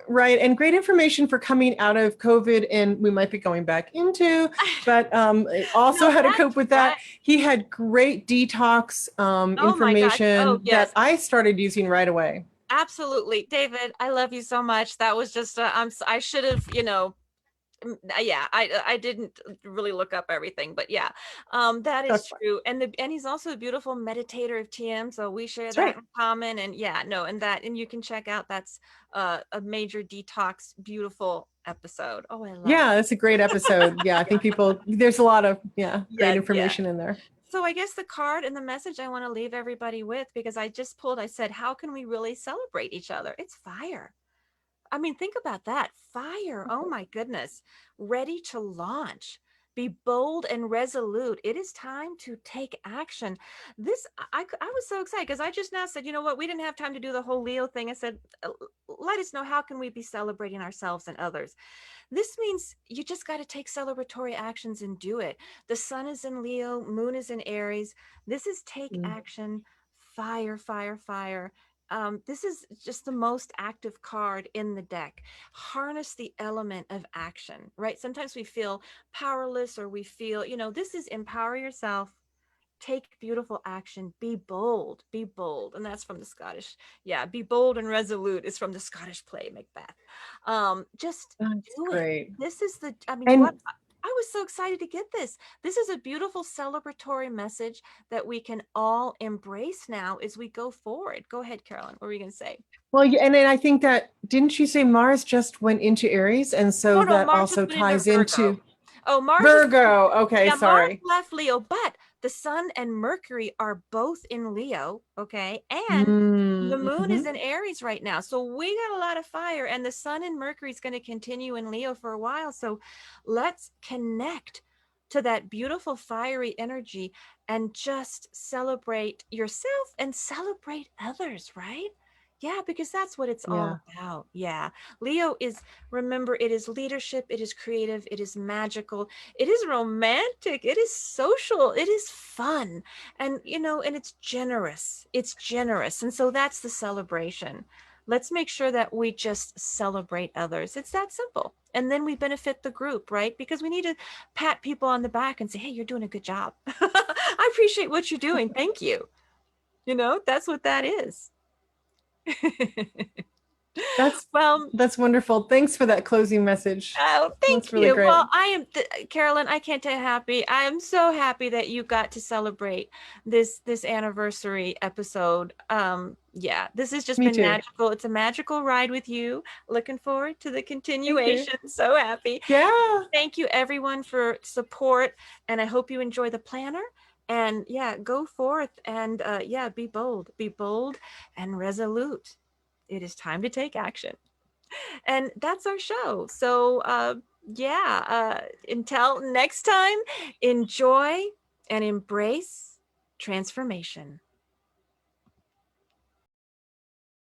right, and great information for coming out of COVID, and we might be going back into, but also No, how to that's cope with right. that. He had great detox Oh my gosh. Oh information that yes. I started using right away. Absolutely. David, I love you so much. That was just I should have, yeah, I didn't really look up everything, but yeah, that is That's fine. true. And he's also a beautiful meditator of TM, so we share That's that right. in common. And yeah, no, and you can check out, that's a major detox beautiful episode. Oh, I love it. Yeah, that's a great episode. Yeah, I think there's a lot of, yeah, great Yes, yeah. information in there. So I guess the card and the message I want to leave everybody with, because I said, how can we really celebrate each other? It's fire. I mean, think about that. Fire. Oh my goodness. Ready to launch. Be bold and resolute. It is time to take action. I was so excited because I just now said, you know what? We didn't have time to do the whole Leo thing. I said, let us know, how can we be celebrating ourselves and others? This means you just got to take celebratory actions and do it. The sun is in Leo, moon is in Aries. This is take Mm. action, fire, fire, fire. This is just the most active card in the deck. Harness the element of action, right? Sometimes we feel powerless, or we feel, this is empower yourself, take beautiful action, be bold, be bold. And that's from the Scottish. Yeah, be bold and resolute is from the Scottish play Macbeth. Just That's do it. great. This is I mean, And I was so excited to get this. This is a beautiful celebratory message that we can all embrace now as we go forward. Go ahead, Carolyn. What were you going to say? well, and then I think that, didn't you say Mars just went into Aries? And No, so no, that Mars just also went into ties Virgo. into Oh, Mars is, Virgo. Okay, yeah, Mars sorry. left Leo, but the sun and Mercury are both in Leo, okay? And the moon is Mm-hmm. in Aries right now. So we got a lot of fire, and the sun and Mercury is going to continue in Leo for a while. So let's connect to that beautiful fiery energy and just celebrate yourself and celebrate others, right? Yeah, because that's what it's all Yeah. about. Yeah. Leo is, remember, it is leadership, it is creative, it is magical, it is romantic, it is social, it is fun. And, and it's generous. It's generous. And so that's the celebration. let's make sure that we just celebrate others. It's that simple. And then we benefit the group, right? Because we need to pat people on the back and say, hey, you're doing a good job. I appreciate what you're doing. Thank you. You know, that's what that is. That's Well, that's wonderful. Thanks for that closing message. oh, That's thank really you. great. Well, I am Carolyn. I can't tell you happy. I am so happy that you got to celebrate this anniversary episode. Yeah, this has just Me been too. magical. It's a magical ride with you. Looking forward to the Thank you. continuation. So happy. Yeah. Thank you everyone for support, and I hope you enjoy the planner. And yeah, go forth and yeah, be bold and resolute. It is time to take action. And that's our show. So yeah, until next time, enjoy and embrace transformation.